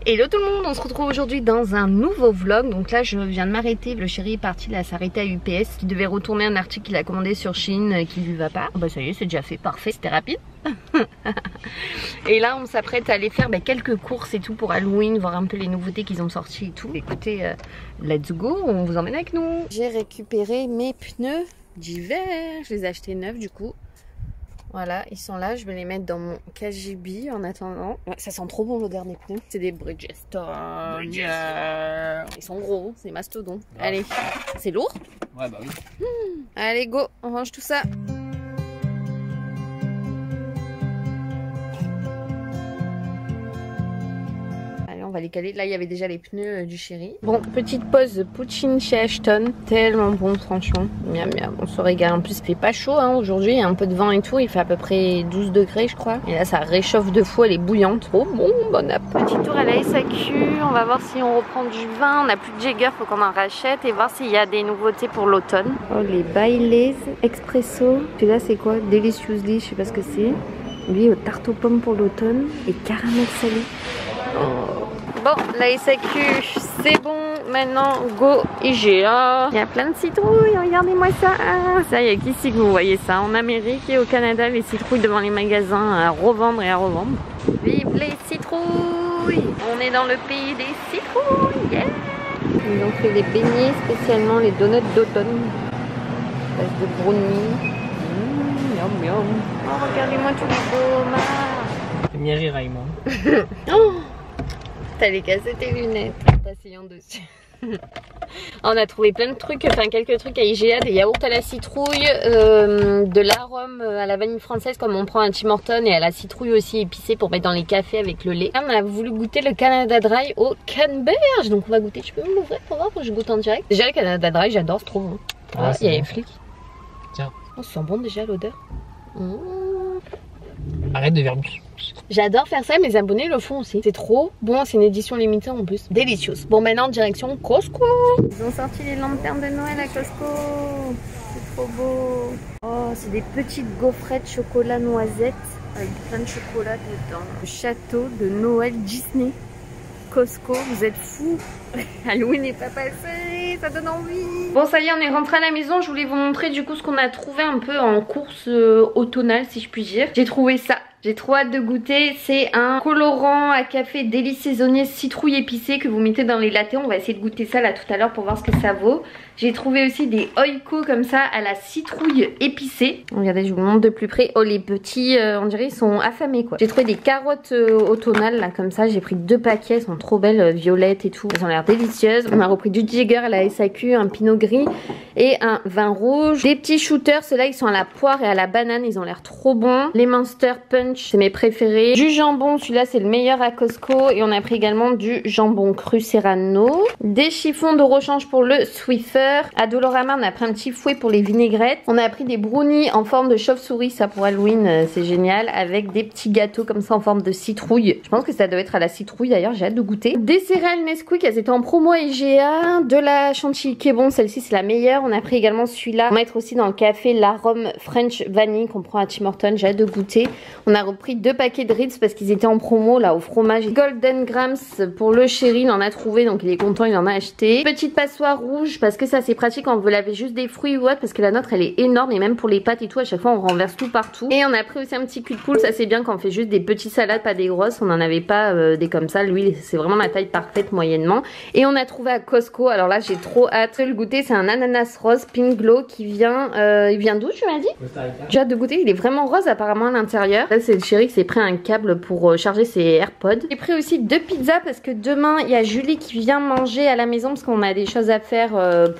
Hello tout le monde, on se retrouve aujourd'hui dans un nouveau vlog. Donc là je viens de m'arrêter, le chéri est parti là s'arrêter à UPS. Il devait retourner un article qu'il a commandé sur Shein qui lui va pas. Bah ça y est, c'est déjà fait, parfait, c'était rapide. Et là on s'apprête à aller faire quelques courses et tout pour Halloween, voir un peu les nouveautés qu'ils ont sorties et tout. Écoutez, let's go, on vous emmène avec nous. J'ai récupéré mes pneus d'hiver, je les ai achetés neufs du coup. Voilà, ils sont là, je vais les mettre dans mon KGB en attendant. Ouais, ça sent trop bon l'odeur des pneus. C'est des Bridgestone. Ils sont gros, c'est des mastodons. Ah. Allez, c'est lourd? Ouais, bah oui. Allez, go, on range tout ça. On va les caler. Là il y avait déjà les pneus du chéri. Bon, petite pause poutine chez Ashton. Tellement bon franchement. Miam miam, on se régale. En plus il fait pas chaud hein, aujourd'hui. Il y a un peu de vent et tout. Il fait à peu près 12 degrés je crois. Et là ça réchauffe de fou. Elle est bouillante. Oh bon, bon appétit. Petit tour à la SAQ. On va voir si on reprend du vin. On n'a plus de Jäger, faut qu'on en rachète. Et voir s'il y a des nouveautés pour l'automne. Oh les Baileys Expresso. Celui-là c'est quoi? Deliciously, je sais pas ce que c'est. Lui au tarte aux pommes pour l'automne. Et caramel salé. Oh. Bon, la SAQ, c'est bon. Maintenant, go IGA. Il y a plein de citrouilles, regardez-moi ça. Ça, il y a qu'ici que vous voyez ça. En Amérique et au Canada, les citrouilles devant les magasins à revendre et à revendre. Vive les citrouilles! On est dans le pays des citrouilles, yeah! Ils ont fait des beignets, spécialement les donuts d'automne. Base de brownie. Miam miam. Oh, regardez-moi tous les beaux C'est Mieri Raymond. Oh! T'allais casser tes lunettes en t'asseyant dessus. On a trouvé plein de trucs, enfin quelques trucs à IGA, des yaourts à la citrouille, de l'arôme à la vanille française comme on prend à Tim Hortons et à la citrouille aussi épicée pour mettre dans les cafés avec le lait. Là, on a voulu goûter le Canada Dry au canneberge, donc on va goûter. Tu peux me l'ouvrir pour voir que je goûte en direct? Déjà le Canada Dry, j'adore, c'est trop bon. Ah, il y a les flics. Tiens. Oh, ça sent bon déjà l'odeur. Arrête de faire. J'adore faire ça, mes abonnés le font aussi. C'est trop bon, c'est une édition limitée en plus. Délicieuse. Bon, maintenant direction Costco. Ils ont sorti les lanternes de Noël à Costco. C'est trop beau. Oh, c'est des petites gaufrettes chocolat noisette avec plein de chocolat dedans. Le château de Noël Disney. Costco, vous êtes fous. Halloween n'est pas passé, ça donne envie. Bon ça y est, on est rentré à la maison. Je voulais vous montrer du coup ce qu'on a trouvé un peu en course automnale si je puis dire. J'ai trouvé ça. J'ai trop hâte de goûter. C'est un colorant à café délice saisonnier citrouille épicée que vous mettez dans les lattés. On va essayer de goûter ça là tout à l'heure pour voir ce que ça vaut. J'ai trouvé aussi des oikos comme ça à la citrouille épicée. Regardez, je vous montre de plus près. Oh les petits, on dirait ils sont affamés quoi. J'ai trouvé des carottes automnales là comme ça. J'ai pris 2 paquets, elles sont trop belles, violettes et tout. Elles ont l'air délicieuses. On a repris du Jäger à la SAQ, un pinot gris et un vin rouge. Des petits shooters, ceux-là ils sont à la poire et à la banane. Ils ont l'air trop bons. Les Monster Punch, c'est mes préférés. Du jambon, celui-là c'est le meilleur à Costco. Et on a pris également du jambon cru Serrano. Des chiffons de rechange pour le Swiffer. À Dolorama on a pris un petit fouet pour les vinaigrettes. On a pris des brownies en forme de chauve-souris, ça pour Halloween c'est génial. Avec des petits gâteaux comme ça en forme de citrouille. Je pense que ça doit être à la citrouille d'ailleurs, j'ai hâte de goûter. Des céréales Nesquik, elles étaient en promo à IGA. De la chantilly qui est bon, celle-ci c'est la meilleure. On a pris également celui-là. On va mettre aussi dans le café l'arôme French Vanille qu'on prend à Tim Hortons, j'ai hâte de goûter. On a repris 2 paquets de Ritz parce qu'ils étaient en promo là au fromage. Golden Grams pour le chéri, il en a trouvé donc il est content, il en a acheté. Petite passoire rouge parce que ça c'est pratique quand on veut laver juste des fruits ou autre parce que la nôtre elle est énorme et même pour les pâtes et tout à chaque fois on renverse tout partout. Et on a pris aussi un petit cul de poule, ça c'est bien quand on fait juste des petites salades, pas des grosses. On n'en avait pas des comme ça, lui c'est vraiment la taille parfaite moyennement. Et on a trouvé à Costco, alors là j'ai trop hâte de le goûter, c'est un ananas rose Pink Glow qui vient, il vient d'où tu m'as dit? J'ai hâte de goûter, il est vraiment rose apparemment à l'intérieur. Là c'est le chéri qui s'est pris un câble pour charger ses AirPods. J'ai pris aussi 2 pizzas parce que demain il y a Julie qui vient manger à la maison parce qu'on a des choses à faire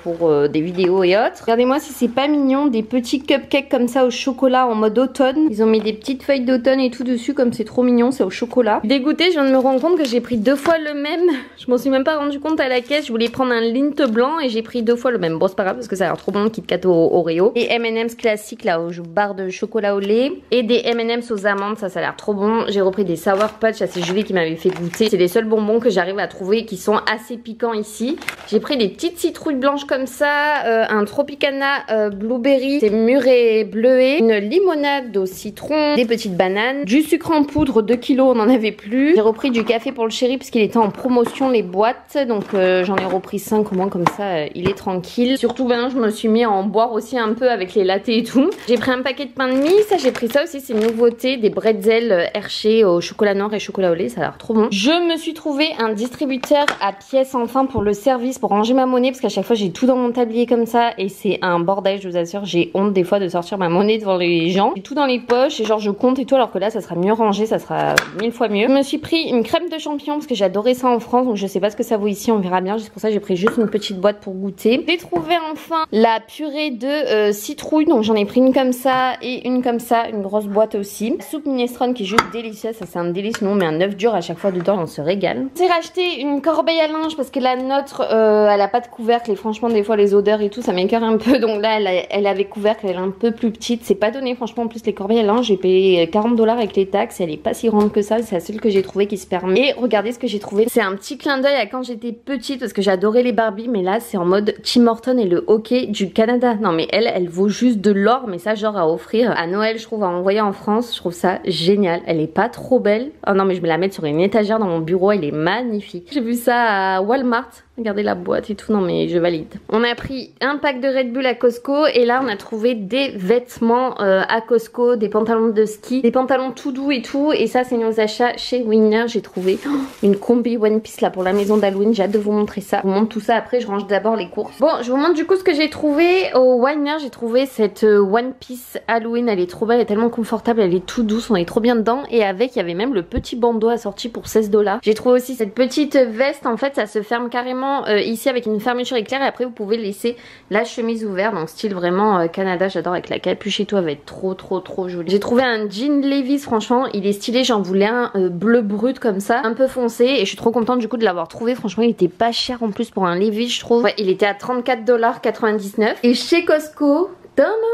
pour des vidéos et autres. Regardez-moi si c'est pas mignon, des petits cupcakes comme ça au chocolat en mode automne. Ils ont mis des petites feuilles d'automne et tout dessus comme c'est trop mignon, c'est au chocolat. Dégoûtée, je viens de me rendre compte que j'ai pris 2 fois le même. Je m'en suis même pas rendu compte à la caisse. Je voulais prendre un Lindt blanc et j'ai pris 2 fois le même. Bon c'est pas grave parce que ça a l'air trop bon, le Kit Kat au Oreo. Et M&M's classique là au barre de chocolat au lait. Et des M&M's aux amandes. amande, ça a l'air trop bon. J'ai repris des Sour Patch, ça c'est Julie qui m'avait fait goûter. C'est les seuls bonbons que j'arrive à trouver qui sont assez piquants ici. J'ai pris des petites citrouilles blanches comme ça, un Tropicana Blueberry, c'est mûr et bleué, une limonade au citron, des petites bananes, du sucre en poudre 2 kilos, on n'en avait plus. J'ai repris du café pour le chéri parce qu'il était en promotion les boîtes, donc j'en ai repris 5 au moins, comme ça il est tranquille. Surtout maintenant je me suis mis à en boire aussi un peu avec les lattés et tout. J'ai pris un paquet de pain de mie, ça j'ai pris ça aussi, c'est une nouveauté, des bretzels Hershey au chocolat noir et chocolat au lait, ça a l'air trop bon. Je me suis trouvé un distributeur à pièces enfin pour le service, pour ranger ma monnaie, parce qu'à chaque fois j'ai tout dans mon tablier comme ça et c'est un bordel, je vous assure, j'ai honte des fois de sortir ma monnaie devant les gens. J'ai tout dans les poches et genre je compte et tout, alors que là ça sera mieux rangé, ça sera 1000 fois mieux. Je me suis pris une crème de champignons parce que j'adorais ça en France, donc je sais pas ce que ça vaut ici, on verra bien. C'est pour ça que j'ai pris juste une petite boîte pour goûter. J'ai trouvé enfin la purée de citrouille, donc j'en ai pris une comme ça et une comme ça, une grosse boîte aussi. La soupe minestrone qui est juste délicieuse, ça c'est un délice, nous on met un œuf dur à chaque fois dedans, on se régale. J'ai racheté une corbeille à linge parce que la nôtre elle a pas de couvercle et franchement des fois les odeurs et tout ça m'écoeure un peu, donc là elle avait couvercle, elle est un peu plus petite, c'est pas donné franchement. En plus les corbeilles à linge j'ai payé 40 $ avec les taxes, elle est pas si grande que ça, c'est la seule que j'ai trouvé qui se permet. Et regardez ce que j'ai trouvé, c'est un petit clin d'œil à quand j'étais petite parce que j'adorais les Barbie, mais là c'est en mode Tim Hortons et le hockey du Canada. Non mais elle vaut juste de l'or, mais ça genre à offrir à Noël je trouve, à envoyer en France, je trouve ça génial. Elle est pas trop belle, oh non mais je vais la mettre sur une étagère dans mon bureau, elle est magnifique. J'ai vu ça à Walmart. Regardez la boîte et tout, non mais je valide. On a pris un pack de Red Bull à Costco et là on a trouvé des vêtements à Costco, des pantalons de ski, des pantalons tout doux et tout. Et ça c'est nos achats chez Winner. J'ai trouvé une combi One Piece là pour la maison d'Halloween, j'ai hâte de vous montrer ça. Je vous montre tout ça après, je range d'abord les courses. Bon, je vous montre du coup ce que j'ai trouvé au Winner. J'ai trouvé cette One Piece Halloween, elle est trop belle, elle est tellement confortable, elle est tout douce, on est trop bien dedans. Et avec il y avait même le petit bandeau assorti pour 16 $. J'ai trouvé aussi cette petite veste, en fait ça se ferme carrément ici avec une fermeture éclair et après vous pouvez laisser la chemise ouverte, donc style vraiment Canada, j'adore, avec la capuche et tout, elle va être trop jolie. J'ai trouvé un jean Levi's, franchement il est stylé, j'en voulais un bleu brut comme ça, un peu foncé, et je suis trop contente du coup de l'avoir trouvé. Franchement il était pas cher en plus pour un Levi's je trouve, ouais, il était à 34,99 $. Et chez Costco,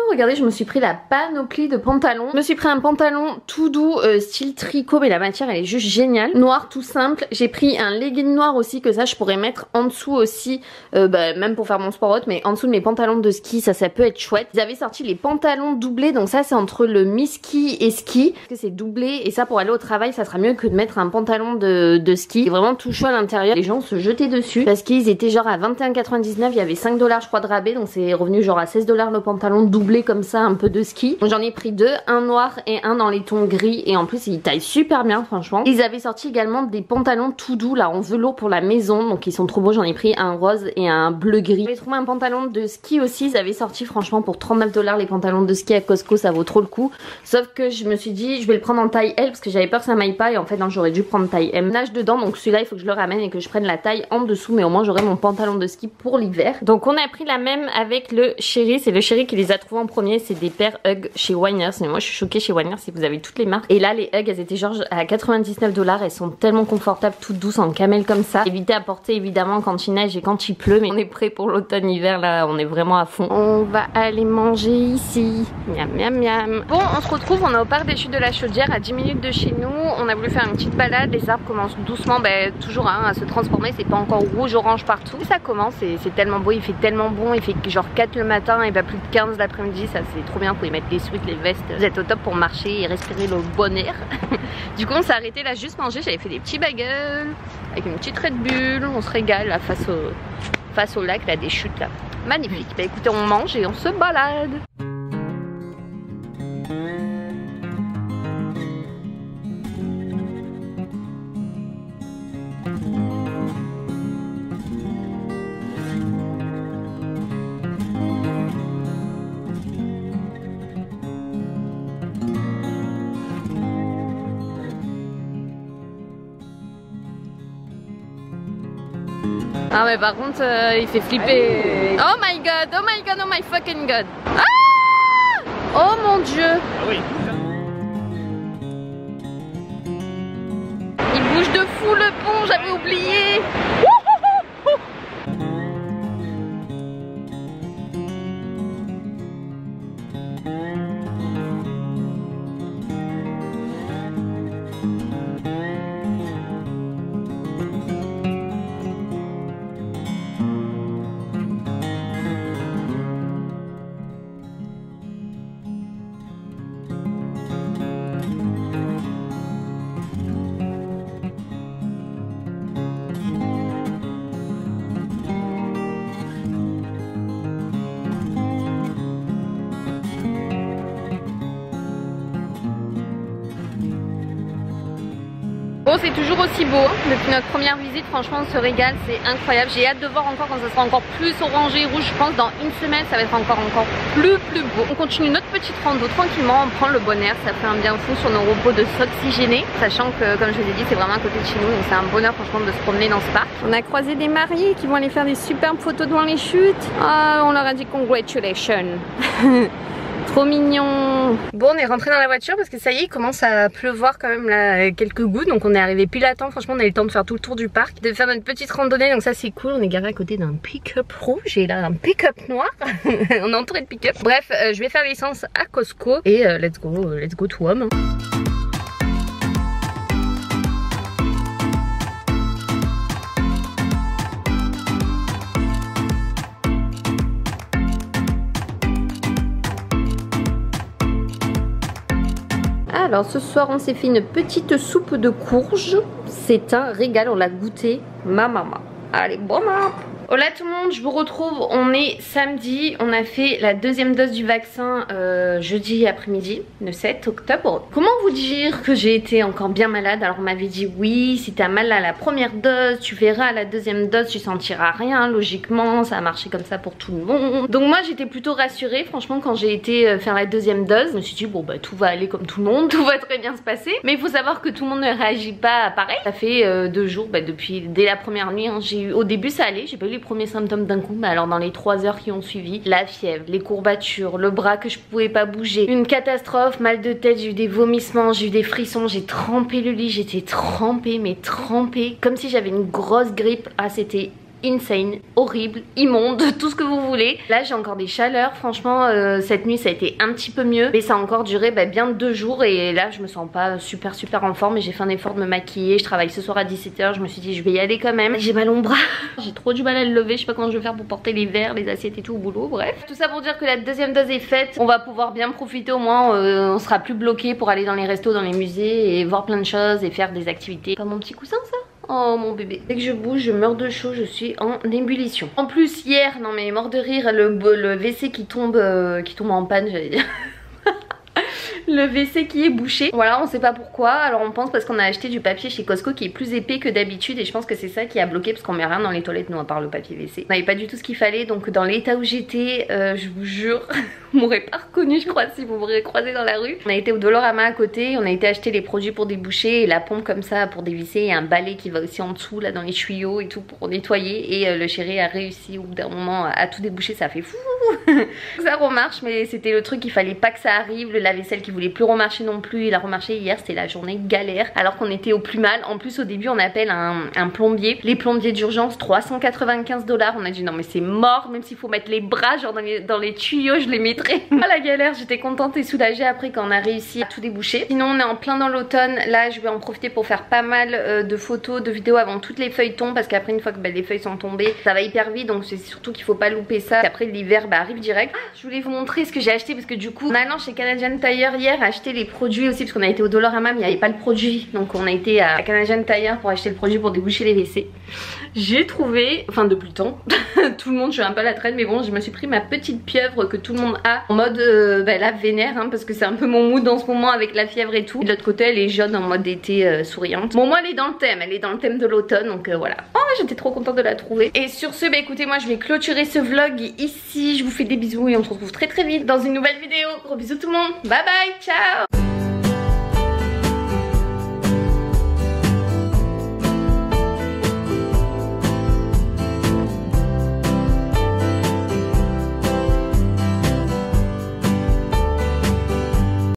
regardez, je me suis pris la panoplie de pantalons. Je me suis pris un pantalon tout doux style tricot, mais la matière elle est juste géniale, noir tout simple. J'ai pris un legging noir aussi, que ça je pourrais mettre en dessous aussi, même pour faire mon sport haute, mais en dessous de mes pantalons de ski, ça peut être chouette. Ils avaient sorti les pantalons doublés, donc ça c'est entre le mi-ski et ski, parce que c'est doublé, et ça pour aller au travail ça sera mieux que de mettre un pantalon de ski. C'est vraiment tout chaud à l'intérieur, les gens se jetaient dessus parce qu'ils étaient genre à 21,99 $, il y avait 5 $ je crois de rabais, donc c'est revenu genre à 16 $ le pantalon doublé comme ça, un peu de ski. J'en ai pris deux, un noir et un dans les tons gris, et en plus ils taillent super bien franchement. Ils avaient sorti également des pantalons tout doux là en velours pour la maison, donc ils sont trop beaux. J'en ai pris un rose et un bleu gris. J'ai trouvé un pantalon de ski aussi, ils avaient sorti franchement pour 39 $ les pantalons de ski à Costco, ça vaut trop le coup. Sauf que je me suis dit je vais le prendre en taille L parce que j'avais peur que ça m'aille pas, et en fait non, j'aurais dû prendre taille M. Nage dedans, donc celui-là il faut que je le ramène et que je prenne la taille en dessous, mais au moins j'aurai mon pantalon de ski pour l'hiver. Donc on a pris la même avec le chéri, c'est le chéri qui les a trouvés en premier, c'est des paires Hug chez Winers, mais moi je suis choquée chez Winers si vous avez toutes les marques. Et là les Hug elles étaient genre à 99 $, elles sont tellement confortables, toutes douces en camel comme ça. Évitez à porter évidemment quand il neige et quand il pleut, mais on est prêt pour l'automne-hiver là, on est vraiment à fond. On va aller manger ici, miam miam miam. Bon, on se retrouve, on est au parc des chutes de la Chaudière à 10 minutes de chez nous. On a voulu faire une petite balade, les arbres commencent doucement toujours à se transformer, c'est pas encore rouge orange partout. Et ça commence, c'est tellement beau, il fait tellement bon, il fait genre 4 le matin et pas plus de 15 l'après-midi, ça c'est trop bien, vous pouvez mettre les sweats, les vestes, vous êtes au top pour marcher et respirer le bon air. Du coup on s'est arrêté là juste manger, j'avais fait des petits bagels avec une petite Red Bull, on se régale là face au lac là, des chutes là, magnifique. Bah écoutez, on mange et on se balade. Ah mais par contre il fait flipper. Oh my god, oh my god, oh my fucking god. Ah, oh mon dieu. Ah oui. Il bouge de fou le pont, j'avais oublié. c'est toujours aussi beau hein. Depuis notre première visite, franchement on se régale, c'est incroyable. J'ai hâte de voir encore quand ça sera encore plus orangé, rouge. Je pense dans une semaine ça va être encore plus beau. On continue notre petite rando tranquillement, on prend le bon air, ça fait un bien fou sur nos repos de s'oxygéner. Sachant que comme je vous ai dit c'est vraiment à côté de chez nous, donc c'est un bonheur franchement de se promener dans ce parc. On a croisé des mariés qui vont aller faire des superbes photos devant les chutes. Ah, on leur a dit congratulations. Trop mignon. Bon, on est rentré dans la voiture parce que ça y est, il commence à pleuvoir quand même là, quelques gouttes. Donc on est arrivé pile à temps. Franchement, on a eu le temps de faire tout le tour du parc, de faire notre petite randonnée. Donc ça c'est cool. On est garé à côté d'un pick-up rouge et là un pick-up noir. On est entouré de pick-up. Bref, je vais faire l'essence à Costco et let's go to home. Alors ce soir on s'est fait une petite soupe de courge. C'est un régal, on l'a goûté. Ma maman. Allez, bon maman. Hola tout le monde, je vous retrouve, on est samedi, on a fait la deuxième dose du vaccin jeudi après-midi, le 7 octobre. Comment vous dire que j'ai été encore bien malade? Alors on m'avait dit oui, si t'as mal à la première dose, tu verras à la deuxième dose, tu sentiras rien, logiquement, ça a marché comme ça pour tout le monde. Donc moi j'étais plutôt rassurée, franchement quand j'ai été faire la deuxième dose, je me suis dit bon bah tout va aller comme tout le monde, tout va très bien se passer. Mais il faut savoir que tout le monde ne réagit pas pareil. Ça fait 2 jours, dès la première nuit, hein, j'ai eu, au début ça allait, j'ai pas eu les premiers symptômes d'un coup, mais alors dans les 3 heures qui ont suivi, la fièvre, les courbatures, le bras que je pouvais pas bouger, une catastrophe, mal de tête, j'ai eu des vomissements, j'ai eu des frissons, j'ai trempé le lit, j'étais trempée, mais trempée, comme si j'avais une grosse grippe. Ah c'était insane, horrible, immonde, tout ce que vous voulez. Là j'ai encore des chaleurs, franchement cette nuit ça a été un petit peu mieux, mais ça a encore duré bien 2 jours et là je me sens pas super en forme et j'ai fait un effort de me maquiller. Je travaille ce soir à 17 h, je me suis dit je vais y aller quand même. J'ai mal au bras, j'ai trop du mal à le lever, je sais pas comment je vais faire pour porter les verres, les assiettes et tout au boulot, bref. Tout ça pour dire que la deuxième dose est faite, on va pouvoir bien profiter au moins, on sera plus bloqué pour aller dans les restos, dans les musées et voir plein de choses et faire des activités. Pas mon petit coussin ça? Oh mon bébé. Dès que je bouge, je meurs de chaud, je suis en ébullition. En plus hier, non mais mort de rire, le WC qui tombe en panne, j'allais dire. Le WC qui est bouché. Voilà, on sait pas pourquoi. Alors on pense parce qu'on a acheté du papier chez Costco qui est plus épais que d'habitude et je pense que c'est ça qui a bloqué parce qu'on met rien dans les toilettes nous à part le papier WC. On n'avait pas du tout ce qu'il fallait, donc dans l'état où j'étais, je vous jure, vous m'aurez pas reconnu je crois si vous m'aurez croisé dans la rue. On a été au Dollarama à côté, on a été acheter les produits pour déboucher et la pompe comme ça pour dévisser et un balai qui va aussi en dessous là dans les tuyaux et tout pour nettoyer et le chéri a réussi au bout d'un moment à tout déboucher, ça fait fou. Ça remarche mais c'était le truc, il fallait pas que ça arrive, le lave-vaisselle qui voulait plus remarcher non plus, il a remarché hier, c'était la journée galère alors qu'on était au plus mal. En plus au début on appelle un plombier, les plombiers d'urgence 395 $. On a dit non mais c'est mort, même s'il faut mettre les bras genre dans les tuyaux je les mettrais. Ah la galère, j'étais contente et soulagée après quand on a réussi à tout déboucher. Sinon on est en plein dans l'automne, là je vais en profiter pour faire pas mal de photos, de vidéos avant toutes les feuilles tombent parce qu'après une fois que les feuilles sont tombées ça va hyper vite, donc c'est surtout qu'il faut pas louper ça. Après l'hiver arrive direct. Ah, je voulais vous montrer ce que j'ai acheté parce que du coup en allant chez Canadian Tire hier acheter les produits aussi parce qu'on a été au Dollarama mais il n'y avait pas le produit, donc on a été à Canadian Tire pour acheter le produit pour déboucher les WC. J'ai trouvé, enfin depuis le temps, tout le monde, je suis un peu à la traîne mais bon je me suis pris ma petite pieuvre que tout le monde a en mode la vénère hein, parce que c'est un peu mon mood en ce moment avec la fièvre et tout. Et de l'autre côté elle est jaune en mode été souriante. Bon moi elle est dans le thème de l'automne donc voilà. Oh j'étais trop contente de la trouver. Et sur ce écoutez moi je vais clôturer ce vlog ici, je vous fais des bisous et on se retrouve très vite dans une nouvelle vidéo. Gros bisous tout le monde, bye bye, ciao.